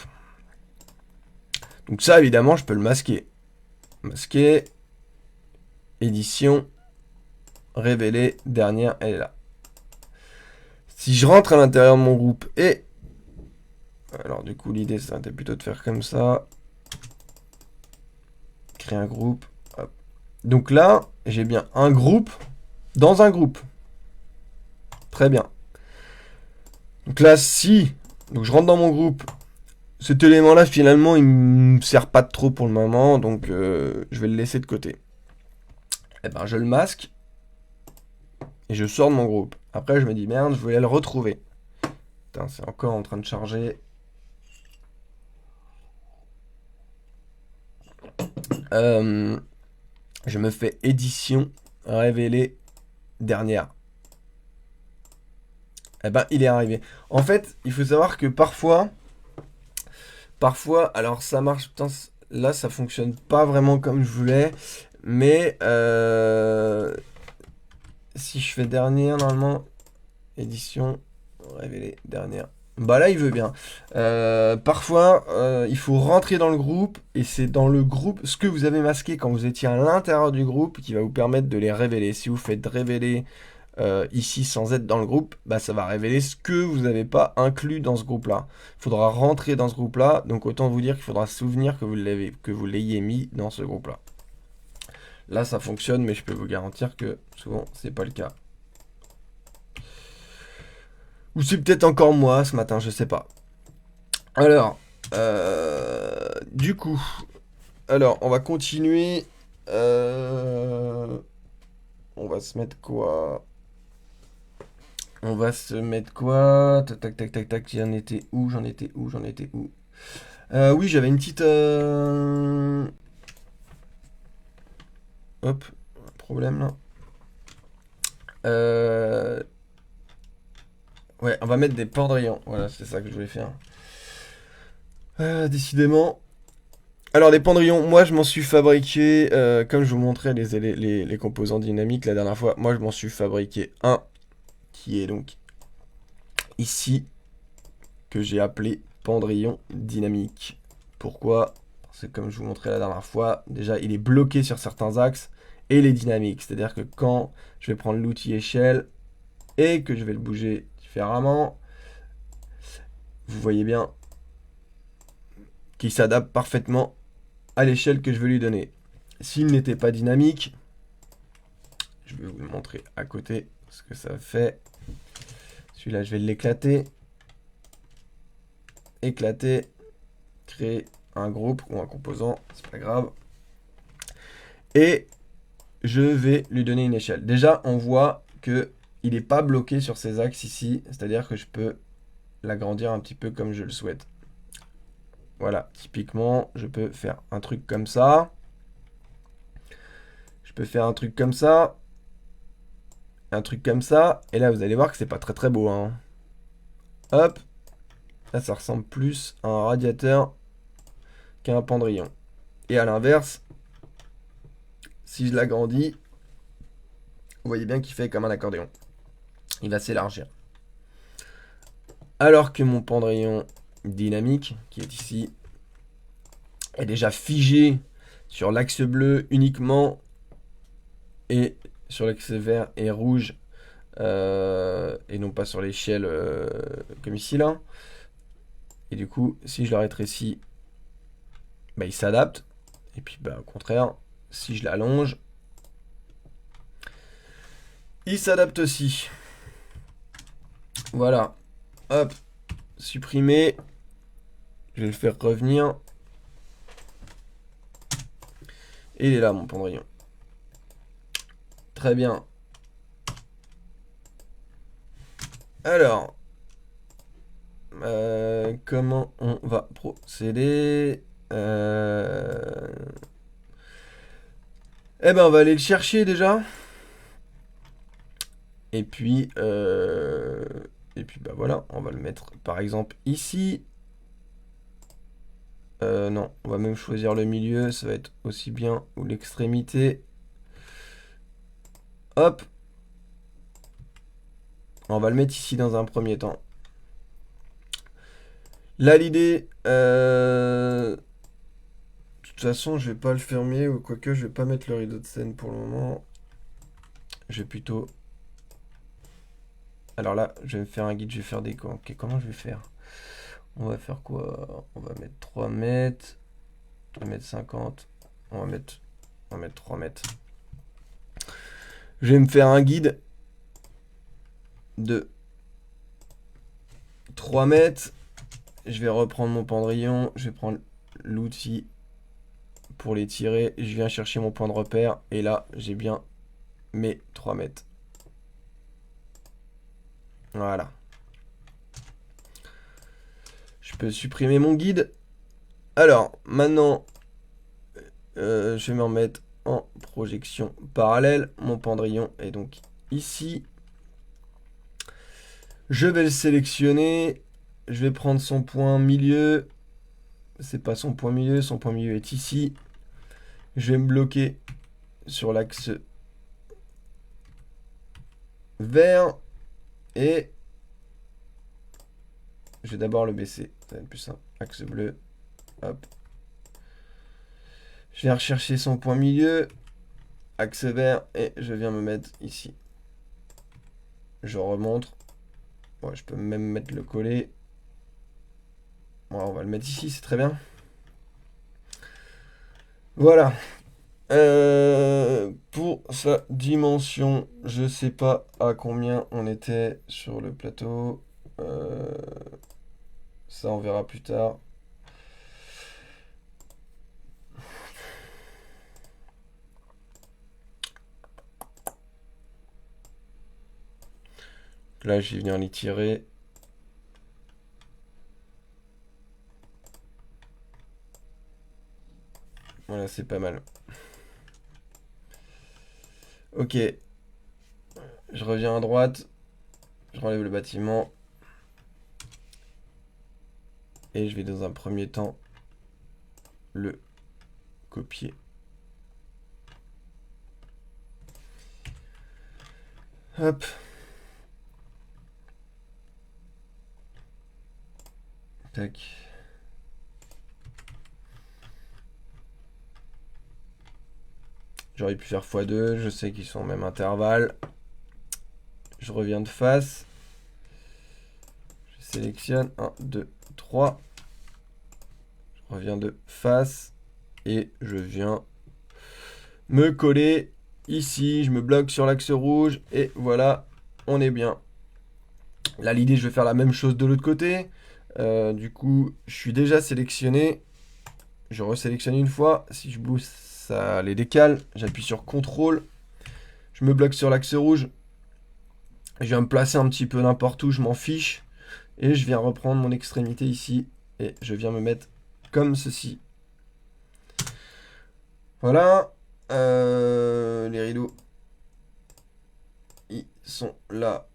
Donc ça, évidemment, je peux le masquer. Masquer, édition, révéler, dernière, elle est là. Si je rentre à l'intérieur de mon groupe et... Alors du coup, l'idée, c'était plutôt de faire comme ça. Créer un groupe. Hop. Donc là, j'ai bien un groupe dans un groupe. Très bien. Donc là, si... Donc je rentre dans mon groupe. Cet élément-là, finalement, il me sert pas trop pour le moment. Donc je vais le laisser de côté. Et ben, je le masque. Et je sors de mon groupe. Après, je me dis, merde, je voulais le retrouver. Putain, c'est encore en train de charger. Je me fais édition, révéler, dernière. Eh ben, il est arrivé. En fait, il faut savoir que parfois, alors ça marche, putain, là, ça fonctionne pas vraiment comme je voulais, mais si je fais dernière, normalement, édition, révéler, dernière. Bah là, il veut bien. Parfois, il faut rentrer dans le groupe, et c'est dans le groupe, ce que vous avez masqué quand vous étiez à l'intérieur du groupe, qui va vous permettre de les révéler. Si vous faites révéler ici sans être dans le groupe, bah, ça va révéler ce que vous n'avez pas inclus dans ce groupe-là. Il faudra rentrer dans ce groupe-là, donc autant vous dire qu'il faudra se souvenir que vous l'ayez mis dans ce groupe-là. Là, ça fonctionne, mais je peux vous garantir que souvent, c'est pas le cas. Ou c'est peut-être encore moi ce matin, je sais pas. Alors, du coup, alors on va continuer. On va se mettre quoi? On va se mettre quoi? Tac, tac, tac, tac, tac. J'en étais où? J'en étais où? J'en étais où? Oui, j'avais une petite. Hop, un problème là. Ouais, on va mettre des pendrillons. Voilà, c'est ça que je voulais faire. Décidément. Alors, des pendrillons, moi je m'en suis fabriqué, comme je vous montrais les composants dynamiques la dernière fois, moi je m'en suis fabriqué un qui est donc ici, que j'ai appelé pendrillon dynamique. Pourquoi? Parce que comme je vous montrais la dernière fois, déjà il est bloqué sur certains axes et il est dynamique. C'est-à-dire que quand je vais prendre l'outil échelle et que je vais le bouger différemment, vous voyez bien qu'il s'adapte parfaitement à l'échelle que je veux lui donner. S'il n'était pas dynamique, je vais vous le montrer à côté ce que ça fait. Celui-là, je vais l'éclater. Éclater. Créer un groupe ou un composant, c'est pas grave. Et je vais lui donner une échelle. Déjà, on voit que il n'est pas bloqué sur ces axes ici. C'est-à-dire que je peux l'agrandir un petit peu comme je le souhaite. Voilà, typiquement, je peux faire un truc comme ça. Je peux faire un truc comme ça. Un truc comme ça. Et là, vous allez voir que c'est pas très très beau. Hein. Hop. Là, ça ressemble plus à un radiateur qu'à un pendrillon. Et à l'inverse, si je l'agrandis, vous voyez bien qu'il fait comme un accordéon. Il va s'élargir. Alors que mon pendrillon dynamique, qui est ici, est déjà figé sur l'axe bleu uniquement et sur l'axe vert et rouge et non pas sur l'échelle comme ici là. Et du coup, si je le rétrécis, bah, il s'adapte. Et puis bah, au contraire, si je l'allonge, il s'adapte aussi. Voilà. Hop. Supprimer. Je vais le faire revenir. Et il est là, mon pendrillon. Très bien. Alors. Comment on va procéder Eh ben, on va aller le chercher déjà. Et puis bah voilà, on va le mettre par exemple ici. Non, on va même choisir le milieu, ça va être aussi bien, ou l'extrémité. Hop. On va le mettre ici dans un premier temps. Là, l'idée, de toute façon, je vais pas le fermer, ou quoique, je vais pas mettre le rideau de scène pour le moment. Je vais plutôt... Alors là, je vais me faire un guide, je vais faire des... Ok, comment je vais faire? On va faire quoi? On va mettre 3 mètres, 2 mètres 50, on va mettre 3 mètres. Je vais me faire un guide de 3 mètres. Je vais reprendre mon pendrillon, je vais prendre l'outil pour les tirer. Je viens chercher mon point de repère et là, j'ai bien mes 3 mètres. Voilà. Je peux supprimer mon guide. Alors, maintenant, je vais me remettre en projection parallèle. Mon pendrillon est donc ici. Je vais le sélectionner. Je vais prendre son point milieu. C'est pas son point milieu est ici. Je vais me bloquer sur l'axe vert. Et je vais d'abord le baisser. Ça va être plus simple. Axe bleu. Hop. Je viens rechercher son point milieu. Axe vert. Et je viens me mettre ici. Je remonte. Bon, je peux même mettre le collet. Bon, on va le mettre ici, c'est très bien. Voilà. Pour sa dimension, je sais pas à combien on était sur le plateau. Ça, on verra plus tard. Là, je vais venir les tirer. Voilà, c'est pas mal. Ok. Je reviens à droite. Je relève le bâtiment. Et je vais dans un premier temps le copier. Hop. Tac. J'aurais pu faire x2. Je sais qu'ils sont au même intervalle. Je reviens de face. Je sélectionne 1, 2, 3. Je reviens de face. Et je viens me coller ici. Je me bloque sur l'axe rouge. Et voilà, on est bien. Là, l'idée, je vais faire la même chose de l'autre côté. Du coup, je suis déjà sélectionné. Je resélectionne une fois. Si je bouge, ça les décale. J'appuie sur CTRL. Je me bloque sur l'axe rouge. Je viens me placer un petit peu n'importe où. Je m'en fiche. Et je viens reprendre mon extrémité ici. Et je viens me mettre comme ceci. Voilà. Les rideaux. Ils sont là.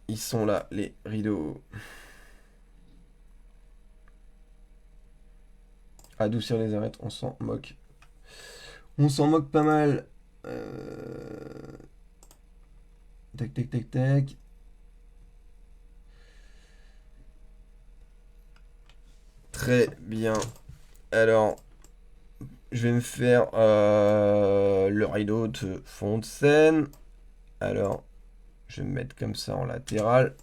Ils sont là, les rideaux. Adoucir les arêtes, on s'en moque. On s'en moque pas mal. Tac, tac, tac, tac. Très bien. Alors, je vais me faire le rideau de fond de scène. Alors, je vais me mettre comme ça en latéral.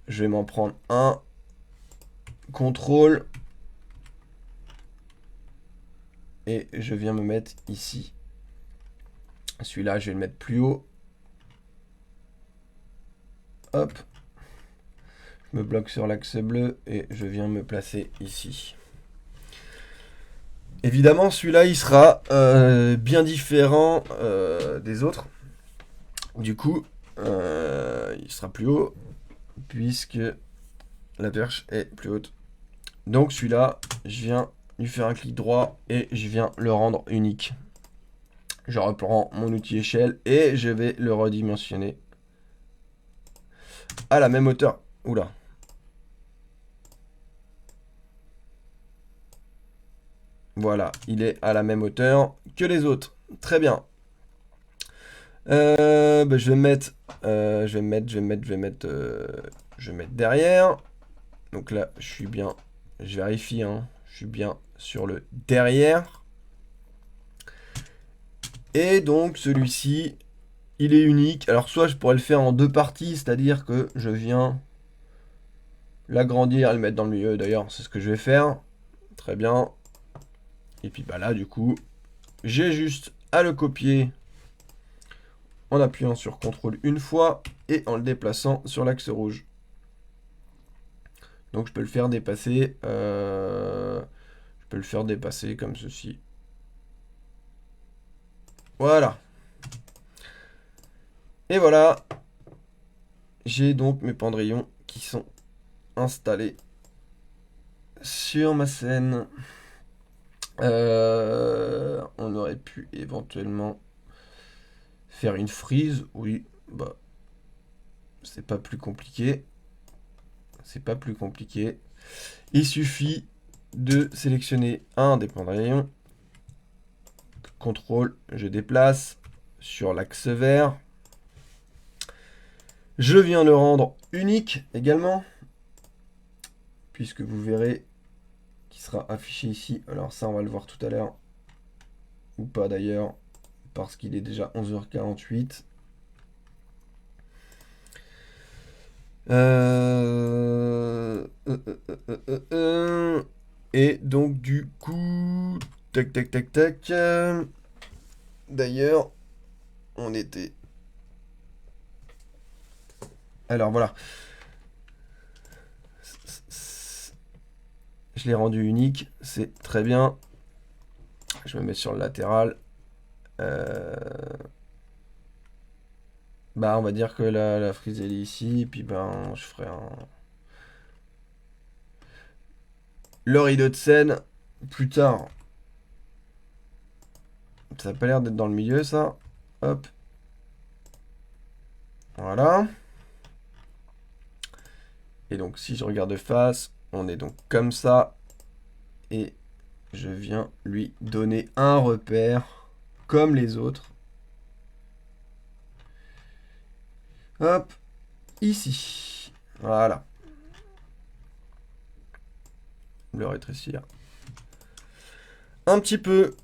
Je vais m'en prendre un. Contrôle. Et je viens me mettre ici. Celui-là, je vais le mettre plus haut. Hop. Je me bloque sur l'axe bleu et je viens me placer ici. Évidemment, celui-là, il sera bien différent des autres. Du coup, il sera plus haut puisque la perche est plus haute. Donc celui-là, je viens lui faire un clic droit et je viens le rendre unique. Je reprends mon outil échelle et je vais le redimensionner à la même hauteur. Oula. Voilà, il est à la même hauteur que les autres. Très bien. Bah, je vais mettre derrière. Donc là, je suis bien, je vérifie, hein, je suis bien sur le derrière. Et donc celui-ci, il est unique. Alors soit je pourrais le faire en deux parties, c'est-à-dire que je viens l'agrandir et le mettre dans le milieu. D'ailleurs, c'est ce que je vais faire. Très bien. Et puis bah là, du coup, j'ai juste à le copier en appuyant sur CTRL une fois et en le déplaçant sur l'axe rouge. Donc je peux le faire dépasser. Je peux le faire dépasser comme ceci. Voilà. Et voilà. J'ai donc mes pendrillons qui sont installés sur ma scène. On aurait pu éventuellement faire une frise. Oui, bah, c'est pas plus compliqué. C'est pas plus compliqué. Il suffit de sélectionner un des pendrillons. CTRL, je déplace sur l'axe vert. Je viens le rendre unique également, puisque vous verrez qu'il sera affiché ici. Alors ça, on va le voir tout à l'heure, ou pas d'ailleurs, parce qu'il est déjà 11h48. Et donc du coup, tac tac tac tac. D'ailleurs, on était. Alors voilà. Je l'ai rendu unique, c'est très bien. Je me mets sur le latéral. Bah on va dire que la frise elle est ici, puis ben je ferai le rideau de scène plus tard. Ça n'a pas l'air d'être dans le milieu ça. Hop. Voilà. Et donc si je regarde de face, on est donc comme ça. Et je viens lui donner un repère comme les autres. Hop. Ici. Voilà. Le rétrécir un petit peu.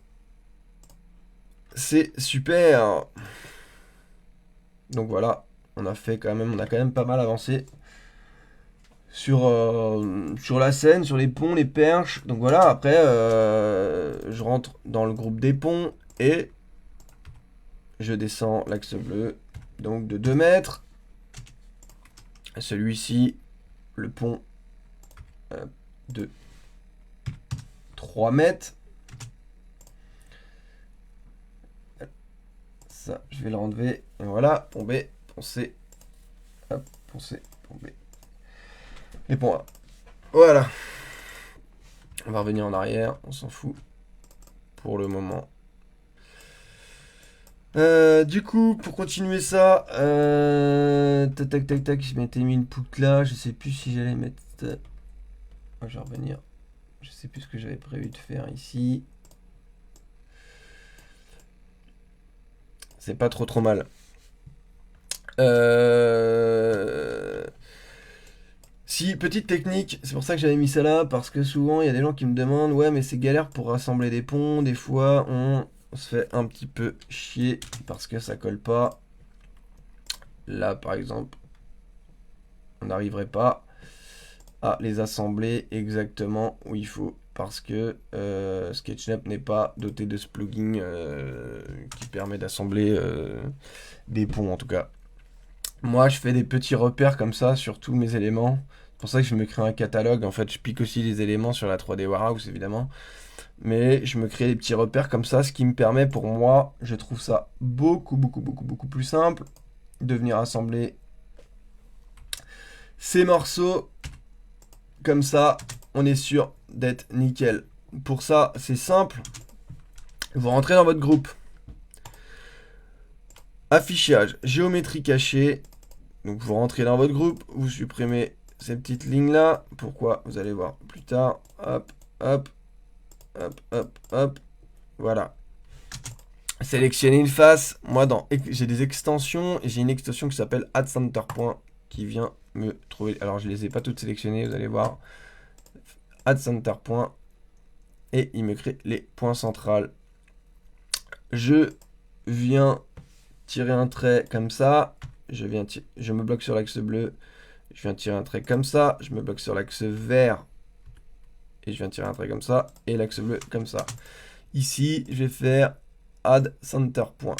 C'est super. Donc voilà, on a quand même pas mal avancé sur la scène, sur les ponts, les perches. Donc voilà, après je rentre dans le groupe des ponts et je descends l'axe bleu, donc de 2 mètres. Celui-ci, le pont de 3 mètres. Ça, je vais le renlever. Et voilà, pont B, pont C. Hop, pont C, pont B. Et pont A. Voilà. On va revenir en arrière, on s'en fout pour le moment. Du coup, pour continuer ça, tac tac tac tac, je m'étais mis une poutre là, je sais plus si j'allais mettre. Je vais revenir. Je sais plus ce que j'avais prévu de faire ici. C'est pas trop mal. Si, petite technique, c'est pour ça que j'avais mis ça là, parce que souvent il y a des gens qui me demandent, ouais mais c'est galère pour rassembler des ponts, des fois on se fait un petit peu chier parce que ça colle pas. Là par exemple, on n'arriverait pas à les assembler exactement où il faut, parce que SketchUp n'est pas doté de ce plugin qui permet d'assembler des ponts en tout cas. Moi je fais des petits repères comme ça sur tous mes éléments. C'est pour ça que je me crée un catalogue. En fait, je pique aussi les éléments sur la 3D Warehouse évidemment. Mais je me crée des petits repères comme ça, ce qui me permet pour moi, je trouve ça beaucoup plus simple de venir assembler ces morceaux. Comme ça, on est sûr d'être nickel. Pour ça, c'est simple. Vous rentrez dans votre groupe. Affichage, géométrie cachée. Donc vous rentrez dans votre groupe, vous supprimez ces petites lignes là. Pourquoi? Vous allez voir plus tard. Hop, hop, hop, hop, hop. Voilà. sélectionner une face. Moi, j'ai des extensions. J'ai une extension qui s'appelle Add Center Point qui vient me trouver. Alors, je les ai pas toutes sélectionnées, vous allez voir. Add Center Point. Et il me crée les points centrales. Je viens tirer un trait comme ça. Je me bloque sur l'axe bleu. Je viens tirer un trait comme ça. Je me bloque sur l'axe vert. Et je viens tirer un trait comme ça. Et l'axe bleu comme ça. Ici, je vais faire Add Center Point.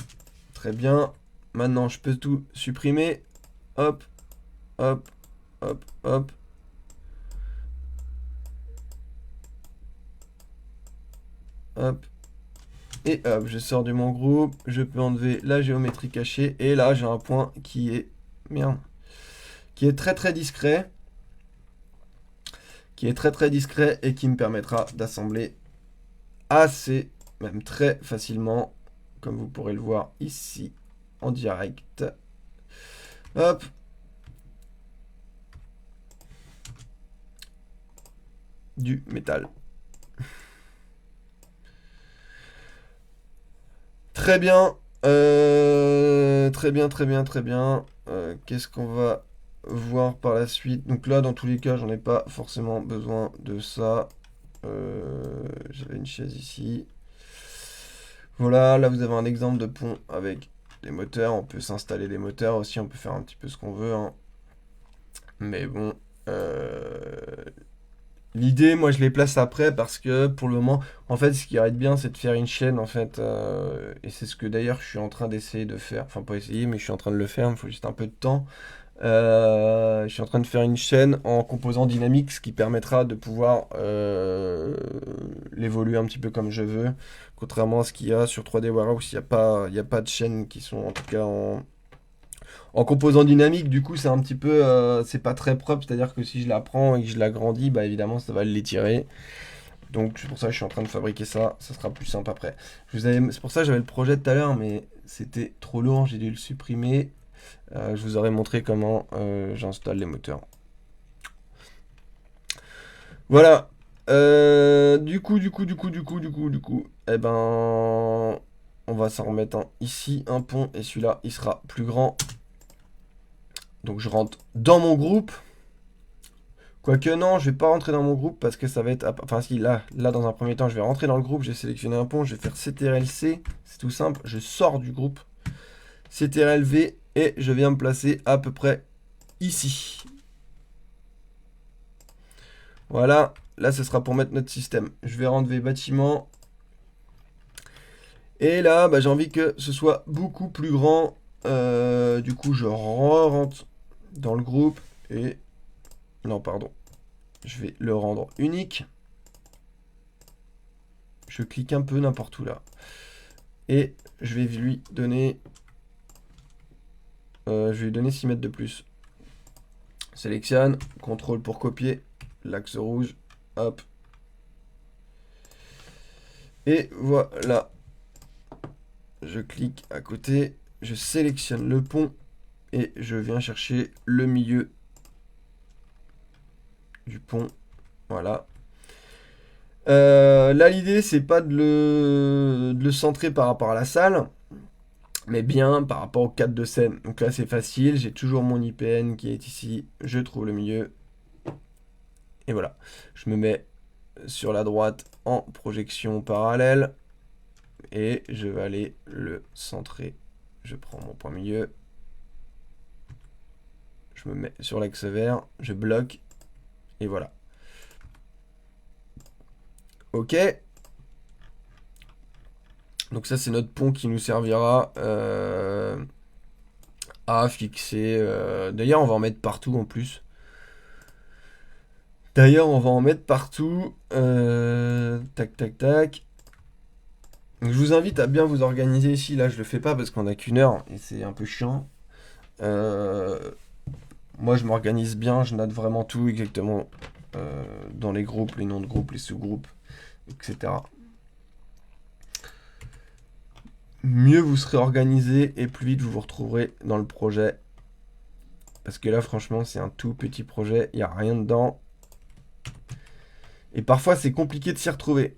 Très bien. Maintenant, je peux tout supprimer. Hop, hop, hop, hop. Hop. Et hop, je sors de mon groupe. Je peux enlever la géométrie cachée. Et là, j'ai un point qui est... Merde. Qui est très très discret. Qui est très très discret et qui me permettra d'assembler assez, même très facilement, comme vous pourrez le voir ici en direct. Hop. Du métal. Très bien. Très bien, très bien, très bien. Qu'est-ce qu'on va voir par la suite? Donc là, dans tous les cas, j'en ai pas forcément besoin de ça. J'avais une chaise ici. Voilà, là vous avez un exemple de pont avec des moteurs. On peut s'installer des moteurs aussi, on peut faire un petit peu ce qu'on veut, hein. Mais bon, l'idée, moi je les place après parce que pour le moment, en fait, ce qui va être bien, c'est de faire une chaîne en fait. Et c'est ce que d'ailleurs je suis en train d'essayer de faire. Enfin, pas essayer, mais je suis en train de le faire. Il me faut juste un peu de temps. Je suis en train de faire une chaîne en composants dynamiques, ce qui permettra de pouvoir l'évoluer un petit peu comme je veux. Contrairement à ce qu'il y a sur 3D Warehouse, il y a pas de chaînes qui sont en tout cas en composants dynamiques. Du coup, c'est un petit peu, c'est pas très propre. C'est-à-dire que si je la prends et que je l'agrandis, bah évidemment, ça va l'étirer. Donc c'est pour ça que je suis en train de fabriquer ça. Ça sera plus simple après. C'est pour ça que j'avais le projet tout à l'heure, mais c'était trop lourd. J'ai dû le supprimer. Je vous aurais montré comment j'installe les moteurs. Voilà. Du coup, eh ben, on va s'en remettre ici, un pont, et celui-là, il sera plus grand. Donc je rentre dans mon groupe. Quoique non, je vais pas rentrer dans mon groupe parce que ça va être... Enfin si, là dans un premier temps, je vais rentrer dans le groupe. J'ai sélectionné un pont, je vais faire CTRL-C. C'est tout simple, je sors du groupe. CTRL-V et je viens me placer à peu près ici. Voilà, là ce sera pour mettre notre système. Je vais enlever bâtiment. Et là, bah, j'ai envie que ce soit beaucoup plus grand. Du coup, je rentre dans le groupe et... Non, pardon. Je vais le rendre unique. Je clique un peu n'importe où là. Et je vais lui donner... je vais lui donner 6 mètres de plus. Sélectionne, contrôle pour copier, l'axe rouge, hop. Et voilà. Je clique à côté, je sélectionne le pont et je viens chercher le milieu du pont. Voilà. Là, l'idée, c'est pas de le centrer par rapport à la salle, mais bien par rapport au cadre de scène. Donc là, c'est facile. J'ai toujours mon IPN qui est ici. Je trouve le milieu. Et voilà. Je me mets sur la droite en projection parallèle. Et je vais aller le centrer. Je prends mon point milieu. Je me mets sur l'axe vert. Je bloque. Et voilà. Ok. Donc ça, c'est notre pont qui nous servira à fixer. D'ailleurs, on va en mettre partout en plus. D'ailleurs, on va en mettre partout. Tac, tac, tac. Donc, je vous invite à bien vous organiser ici. Là, je le fais pas parce qu'on a qu'une heure et c'est un peu chiant. Moi, je m'organise bien. Je note vraiment tout exactement dans les groupes, les noms de groupes, les sous-groupes, etc. Mieux vous serez organisé et plus vite vous vous retrouverez dans le projet. Parce que là, franchement, c'est un tout petit projet. Il n'y a rien dedans. Et parfois, c'est compliqué de s'y retrouver.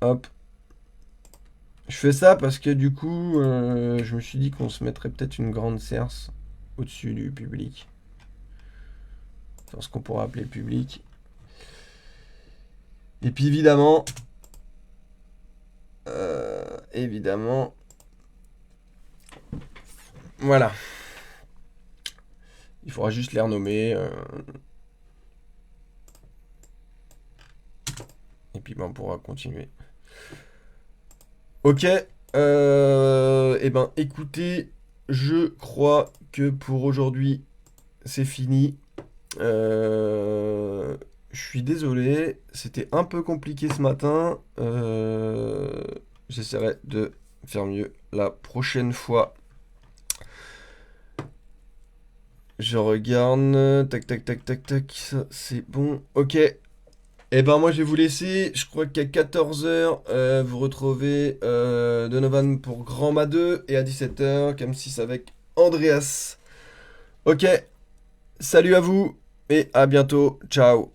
Hop. Je fais ça parce que du coup, je me suis dit qu'on se mettrait peut-être une grande cerce au-dessus du public. Enfin, ce qu'on pourrait appeler le public. Et puis évidemment, voilà. Il faudra juste les renommer. Et puis ben, on pourra continuer. Ok. Eh ben, écoutez, je crois que pour aujourd'hui, c'est fini. Je suis désolé, c'était un peu compliqué ce matin. J'essaierai de faire mieux la prochaine fois. Je regarde. Tac, tac, tac, tac, tac. Ça, c'est bon. Ok. Eh ben, moi, je vais vous laisser. Je crois qu'à 14h, vous retrouvez Donovan pour Grand Ma 2 et à 17h, Cam6 avec Andreas. Ok. Salut à vous et à bientôt. Ciao.